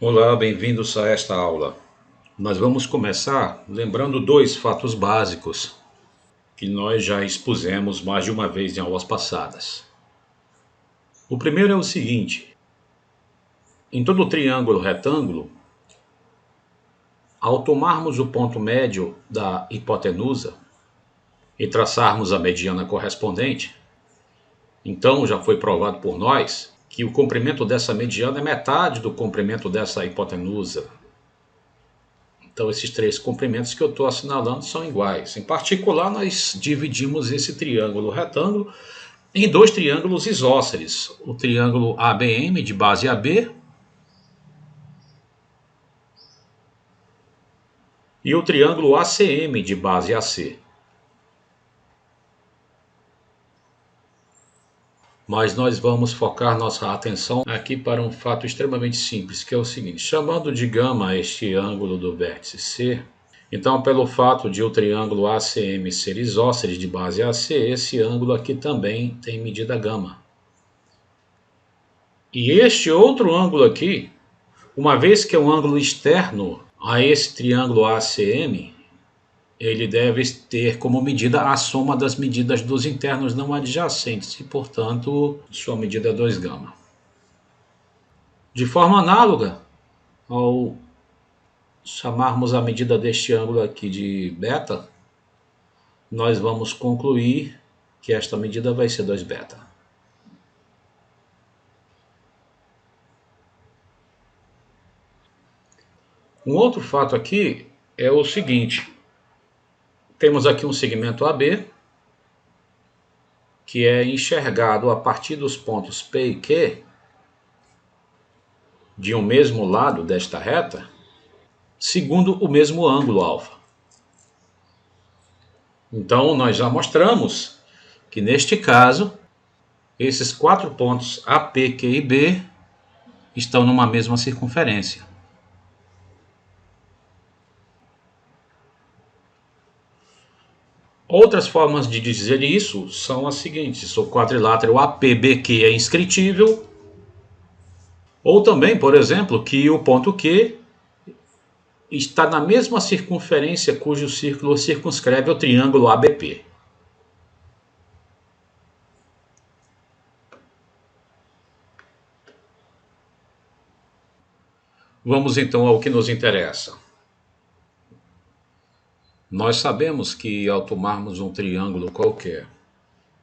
Olá, bem-vindos a esta aula. Nós vamos começar lembrando dois fatos básicos que nós já expusemos mais de uma vez em aulas passadas. O primeiro é o seguinte: em todo triângulo retângulo, ao tomarmos o ponto médio da hipotenusa e traçarmos a mediana correspondente, então já foi provado por nós que o comprimento dessa mediana é metade do comprimento dessa hipotenusa. Então, esses três comprimentos que eu estou assinalando são iguais. Em particular, nós dividimos esse triângulo retângulo em dois triângulos isósceles. O triângulo ABM, de base AB, e o triângulo ACM, de base AC. Mas nós vamos focar nossa atenção aqui para um fato extremamente simples, que é o seguinte: chamando de gama este ângulo do vértice C, então, pelo fato de o triângulo ACM ser isósceles de base AC, esse ângulo aqui também tem medida gama. E este outro ângulo aqui, uma vez que é um ângulo externo a esse triângulo ACM, ele deve ter como medida a soma das medidas dos internos não adjacentes e, portanto, sua medida é 2 gama. De forma análoga, ao chamarmos a medida deste ângulo aqui de beta, nós vamos concluir que esta medida vai ser 2 beta. Um outro fato aqui é o seguinte: temos aqui um segmento AB, que é enxergado a partir dos pontos P e Q de um mesmo lado desta reta, segundo o mesmo ângulo alfa. Então, nós já mostramos que, neste caso, esses quatro pontos AP, Q e B estão numa mesma circunferência. Outras formas de dizer isso são as seguintes: o quadrilátero APBQ é inscritível, ou também, por exemplo, que o ponto Q está na mesma circunferência cujo círculo circunscreve o triângulo ABP. Vamos então ao que nos interessa. Nós sabemos que ao tomarmos um triângulo qualquer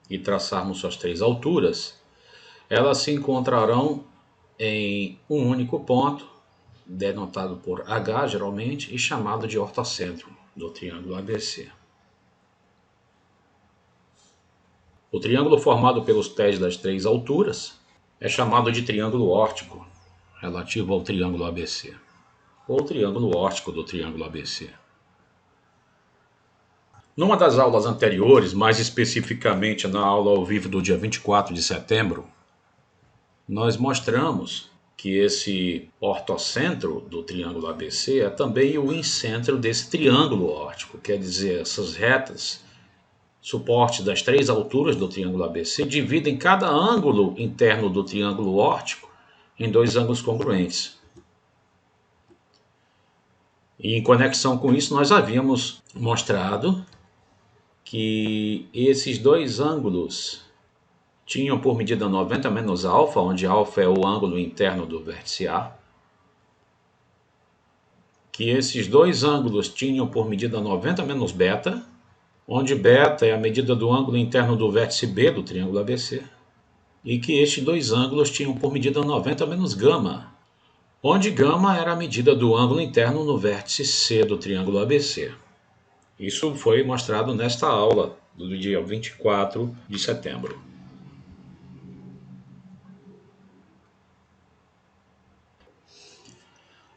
e traçarmos suas três alturas, elas se encontrarão em um único ponto, denotado por H geralmente, e chamado de ortocentro do triângulo ABC. O triângulo formado pelos pés das três alturas é chamado de triângulo órtico, relativo ao triângulo ABC, ou triângulo órtico do triângulo ABC. Numa das aulas anteriores, mais especificamente na aula ao vivo do dia 24 de setembro, nós mostramos que esse ortocentro do triângulo ABC é também o incentro desse triângulo órtico, quer dizer, essas retas, suportes das três alturas do triângulo ABC, dividem cada ângulo interno do triângulo órtico em dois ângulos congruentes. E em conexão com isso, nós havíamos mostrado que esses dois ângulos tinham por medida 90 menos alfa, onde alfa é o ângulo interno do vértice A, que esses dois ângulos tinham por medida 90 menos beta, onde beta é a medida do ângulo interno do vértice B do triângulo ABC, e que estes dois ângulos tinham por medida 90 menos gama, onde gama era a medida do ângulo interno no vértice C do triângulo ABC. Isso foi mostrado nesta aula do dia 24 de setembro.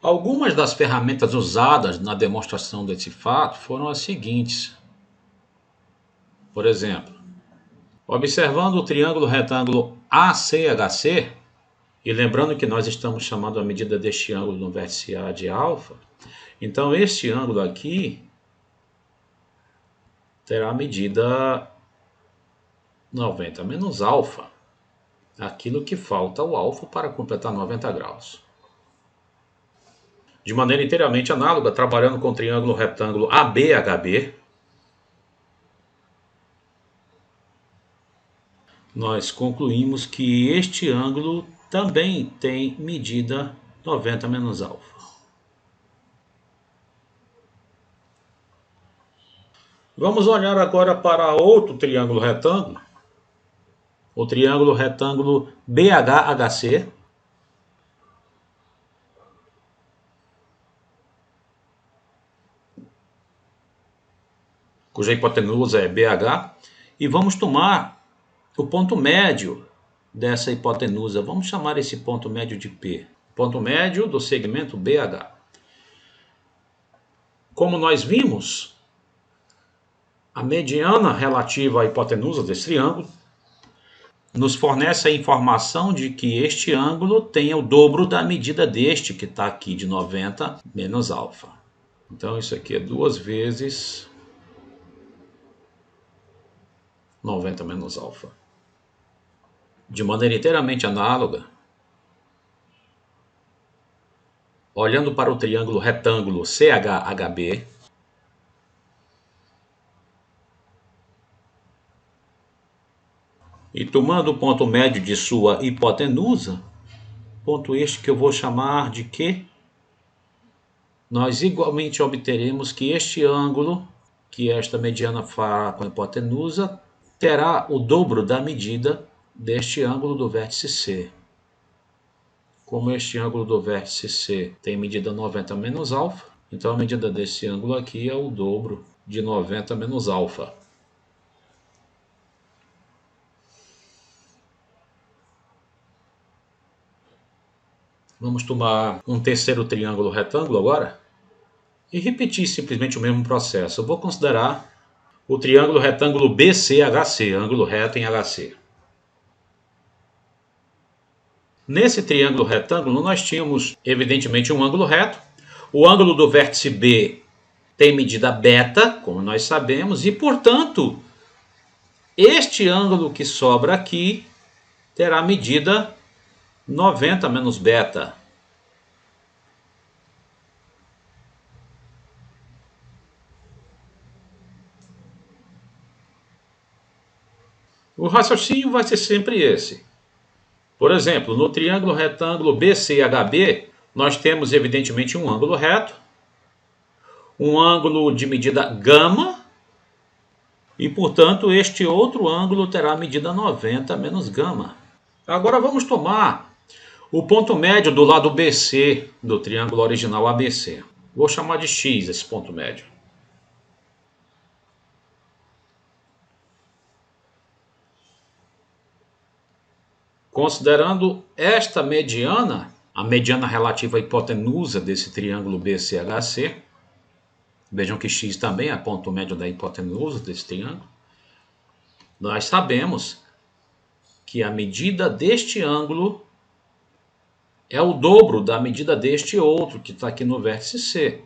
Algumas das ferramentas usadas na demonstração desse fato foram as seguintes. Por exemplo, observando o triângulo retângulo ACHC, e lembrando que nós estamos chamando a medida deste ângulo no vértice A de alfa, então este ângulo aqui terá a medida 90 menos alfa, aquilo que falta o alfa para completar 90 graus. De maneira inteiramente análoga, trabalhando com o triângulo retângulo ABHB, nós concluímos que este ângulo também tem medida 90 menos alfa. Vamos olhar agora para outro triângulo retângulo, o triângulo retângulo BHHC, cuja hipotenusa é BH, e vamos tomar o ponto médio dessa hipotenusa. Vamos chamar esse ponto médio de P. Ponto médio do segmento BH. Como nós vimos, a mediana relativa à hipotenusa desse triângulo nos fornece a informação de que este ângulo tem o dobro da medida deste, que está aqui de 90 menos alfa. Então isso aqui é 2 vezes 90 menos alfa. De maneira inteiramente análoga, olhando para o triângulo retângulo CHHB, e tomando o ponto médio de sua hipotenusa, ponto este que eu vou chamar de Q, nós igualmente obteremos que este ângulo, que esta mediana fará com a hipotenusa, terá o dobro da medida deste ângulo do vértice C. Como este ângulo do vértice C tem medida 90 menos alfa, então a medida desse ângulo aqui é o dobro de 90 menos alfa. Vamos tomar um terceiro triângulo retângulo agora e repetir simplesmente o mesmo processo. Eu vou considerar o triângulo retângulo BCHC, ângulo reto em HC. Nesse triângulo retângulo nós tínhamos evidentemente um ângulo reto. O ângulo do vértice B tem medida beta, como nós sabemos, e portanto este ângulo que sobra aqui terá medida 90 menos beta. O raciocínio vai ser sempre esse. Por exemplo, no triângulo retângulo BCHB, nós temos evidentemente um ângulo reto, um ângulo de medida gama, e portanto este outro ângulo terá medida 90 menos gama. Agora vamos tomar o ponto médio do lado BC do triângulo original ABC. Vou chamar de X esse ponto médio. Considerando esta mediana, a mediana relativa à hipotenusa desse triângulo BCHC, vejam que X também é ponto médio da hipotenusa desse triângulo, nós sabemos que a medida deste ângulo é o dobro da medida deste outro, que está aqui no vértice C.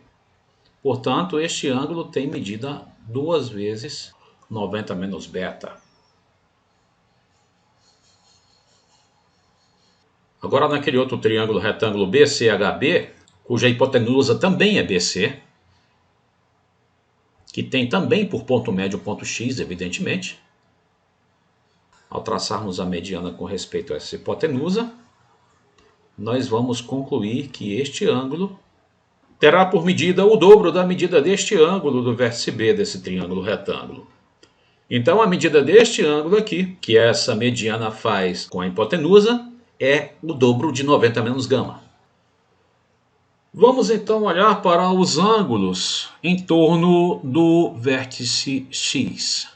Portanto, este ângulo tem medida 2 vezes 90 menos beta. Agora, naquele outro triângulo retângulo BCHB, cuja hipotenusa também é BC, que tem também por ponto médio o ponto X, evidentemente. Ao traçarmos a mediana com respeito a essa hipotenusa, nós vamos concluir que este ângulo terá por medida o dobro da medida deste ângulo do vértice B desse triângulo retângulo. Então, a medida deste ângulo aqui, que essa mediana faz com a hipotenusa, é o dobro de 90 menos gama. Vamos então olhar para os ângulos em torno do vértice X.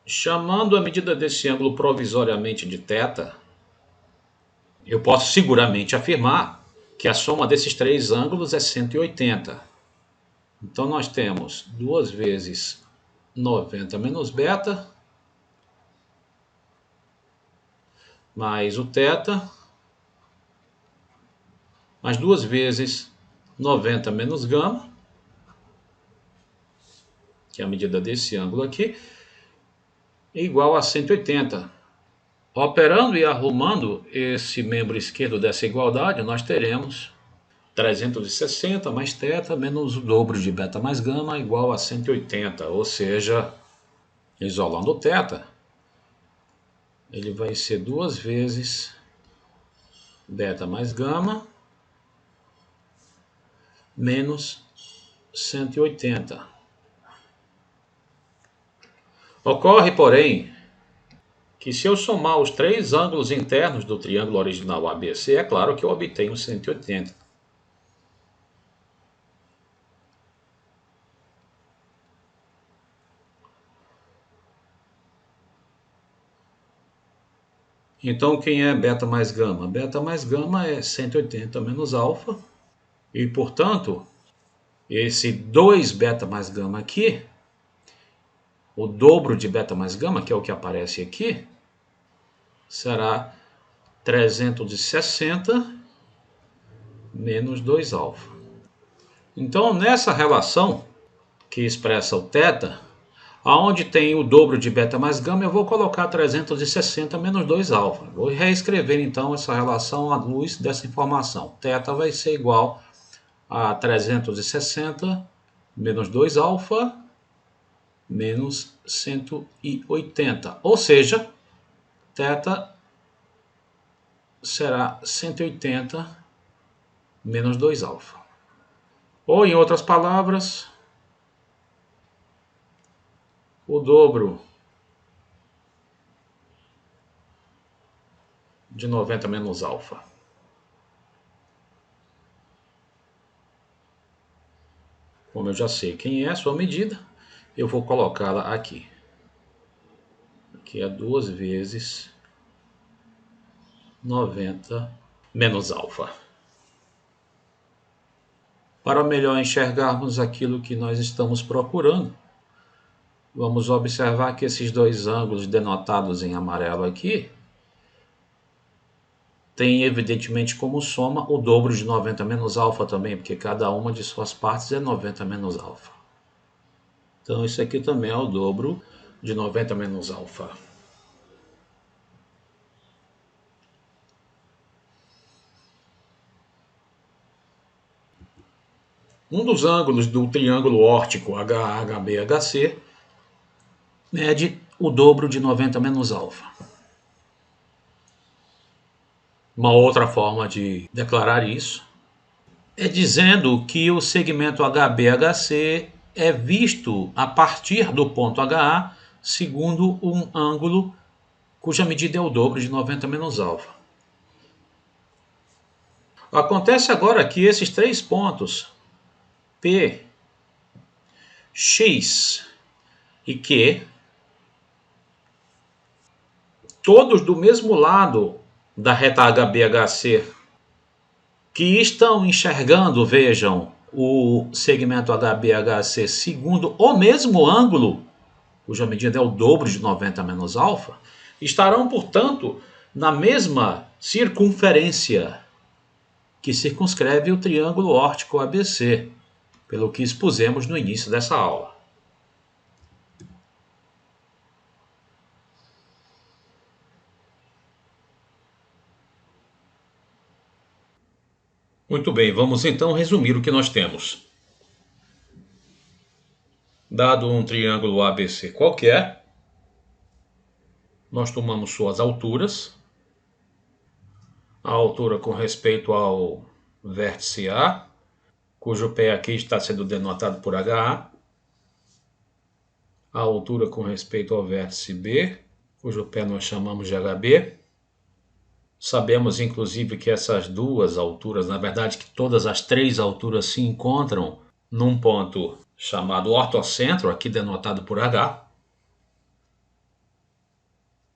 Chamando a medida desse ângulo provisoriamente de θ, eu posso seguramente afirmar que a soma desses três ângulos é 180. Então nós temos 2 vezes 90 menos beta, mais o θ, mais 2 vezes 90 menos gama, que é a medida desse ângulo aqui, é igual a 180. Operando e arrumando esse membro esquerdo dessa igualdade, nós teremos 360 mais θ menos o dobro de beta mais gama igual a 180, ou seja, isolando o θ, ele vai ser 2 vezes beta mais gama menos 180. Ocorre, porém, que se eu somar os três ângulos internos do triângulo original ABC, é claro que eu obtenho 180. Então, quem é beta mais gama? Beta mais gama é 180 menos alfa. E, portanto, esse 2 beta mais gama aqui, o dobro de beta mais gama, que é o que aparece aqui, será 360 menos 2 alfa. Então, nessa relação que expressa o θ, aonde tem o dobro de beta mais gama, eu vou colocar 360 menos 2 alfa. Vou reescrever então essa relação à luz dessa informação. θ vai ser igual a 360 menos 2 alfa menos 180. Ou seja, θ será 180 menos 2 alfa. Ou, em outras palavras, o dobro de 90 menos alfa. Como eu já sei quem é a sua medida, eu vou colocá-la aqui. Aqui é 2 vezes 90 menos alfa. Para melhor enxergarmos aquilo que nós estamos procurando, vamos observar que esses dois ângulos denotados em amarelo aqui tem evidentemente como soma o dobro de 90 menos alfa também, porque cada uma de suas partes é 90 menos alfa. Então isso aqui também é o dobro de 90 menos alfa. Um dos ângulos do triângulo órtico HHBHC mede o dobro de 90 menos alfa. Uma outra forma de declarar isso é dizendo que o segmento HBHC é visto a partir do ponto HA segundo um ângulo cuja medida é o dobro de 90 menos alfa. Acontece agora que esses três pontos, P, X e Q, todos do mesmo lado da reta HBHC, que estão enxergando, vejam, o segmento HBHC segundo o mesmo ângulo, cuja medida é o dobro de 90 menos alfa, estarão, portanto, na mesma circunferência que circunscreve o triângulo órtico ABC, pelo que expusemos no início dessa aula. Muito bem, vamos então resumir o que nós temos. Dado um triângulo ABC qualquer, nós tomamos suas alturas, a altura com respeito ao vértice A, cujo pé aqui está sendo denotado por HA, a altura com respeito ao vértice B, cujo pé nós chamamos de HB. Sabemos, inclusive, que essas duas alturas, na verdade, que todas as três alturas se encontram num ponto chamado ortocentro, aqui denotado por H.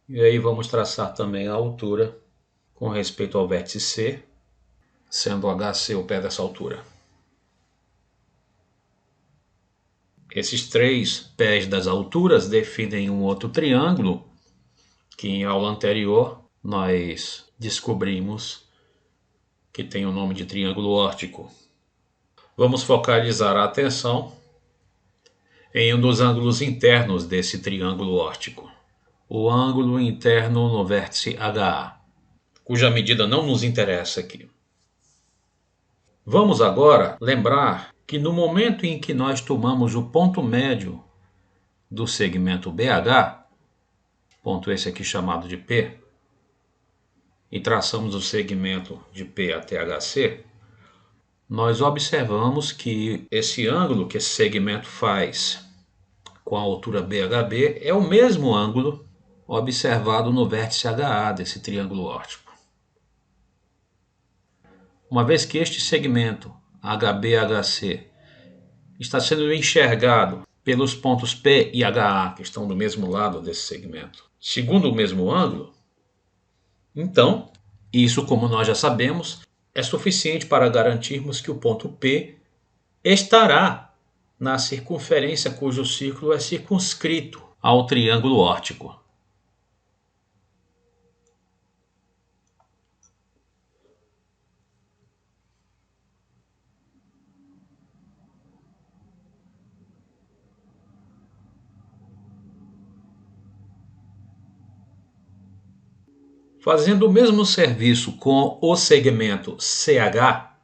E aí vamos traçar também a altura com respeito ao vértice C, sendo HC o pé dessa altura. Esses três pés das alturas definem um outro triângulo que em aula anterior nós descobrimos que tem o nome de triângulo órtico. Vamos focalizar a atenção em um dos ângulos internos desse triângulo órtico, o ângulo interno no vértice HA, cuja medida não nos interessa aqui. Vamos agora lembrar que no momento em que nós tomamos o ponto médio do segmento BH, ponto esse aqui chamado de P, e traçamos o segmento de P até HC, nós observamos que esse ângulo que esse segmento faz com a altura BHB é o mesmo ângulo observado no vértice HA desse triângulo óptico. Uma vez que este segmento HB-HC está sendo enxergado pelos pontos P e HA, que estão do mesmo lado desse segmento, segundo o mesmo ângulo, então, isso, como nós já sabemos, é suficiente para garantirmos que o ponto P estará na circunferência cujo círculo é circunscrito ao triângulo óptico. Fazendo o mesmo serviço com o segmento CH,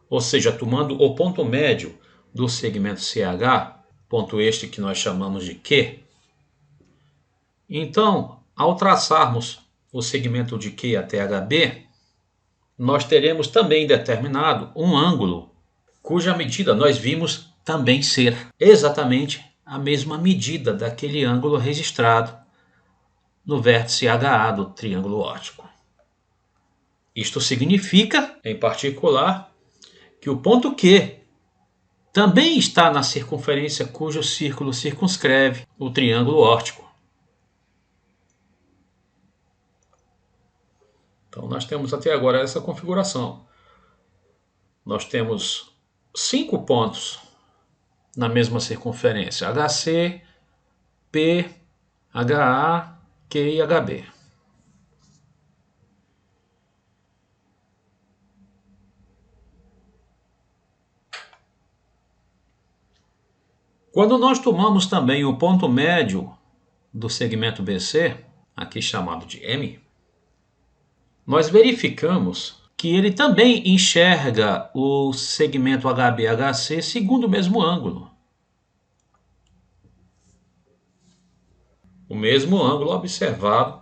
ou seja, tomando o ponto médio do segmento CH, ponto este que nós chamamos de Q, então, ao traçarmos o segmento de Q até HB, nós teremos também determinado um ângulo cuja medida nós vimos também ser exatamente a mesma medida daquele ângulo registrado no vértice HA do triângulo óptico. Isto significa, em particular, que o ponto Q também está na circunferência cujo círculo circunscreve o triângulo óptico. Então nós temos até agora essa configuração. Nós temos 5 pontos na mesma circunferência: HC, P, HA, Q e HB. Quando nós tomamos também o ponto médio do segmento BC, aqui chamado de M, nós verificamos que ele também enxerga o segmento HB-HC segundo o mesmo ângulo. O mesmo ângulo observado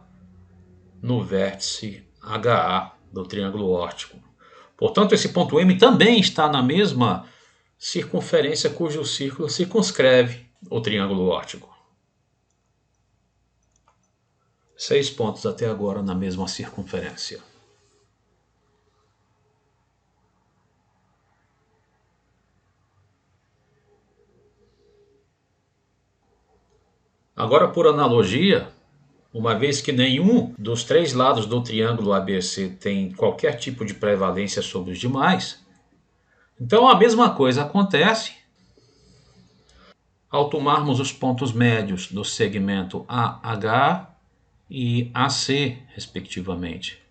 no vértice HA do triângulo óptico. Portanto, esse ponto M também está na mesma circunferência cujo círculo circunscreve o triângulo óptico. 6 pontos até agora na mesma circunferência. Agora, por analogia, uma vez que nenhum dos 3 lados do triângulo ABC tem qualquer tipo de prevalência sobre os demais, então a mesma coisa acontece ao tomarmos os pontos médios do segmento AH e AC, respectivamente.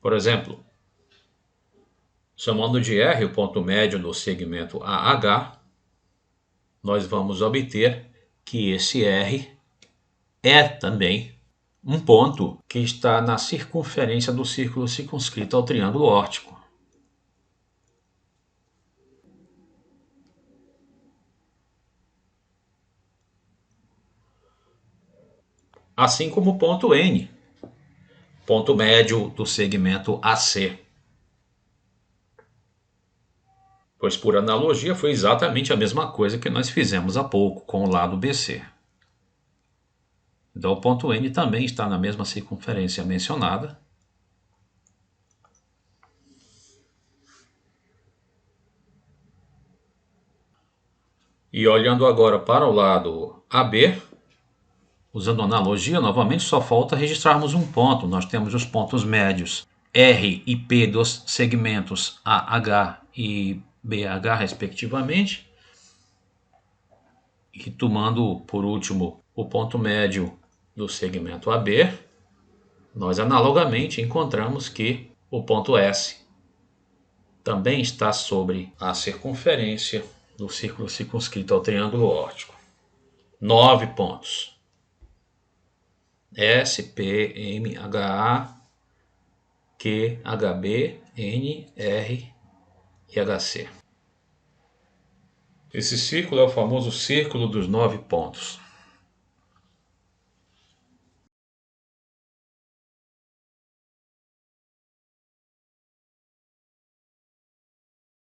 Por exemplo, chamando de R o ponto médio do segmento AH, nós vamos obter que esse R é também um ponto que está na circunferência do círculo circunscrito ao triângulo óptico. Assim como o ponto N, ponto médio do segmento AC. Pois, por analogia, foi exatamente a mesma coisa que nós fizemos há pouco com o lado BC. Então, o ponto N também está na mesma circunferência mencionada. E olhando agora para o lado AB, usando analogia, novamente só falta registrarmos um ponto. Nós temos os pontos médios R e P dos segmentos AH e BH, respectivamente. E tomando, por último, o ponto médio do segmento AB, nós analogamente encontramos que o ponto S também está sobre a circunferência do círculo circunscrito ao triângulo óptico. 9 pontos. S, P, M, H, A, Q, HB, N, R e HC. Esse círculo é o famoso círculo dos 9 pontos.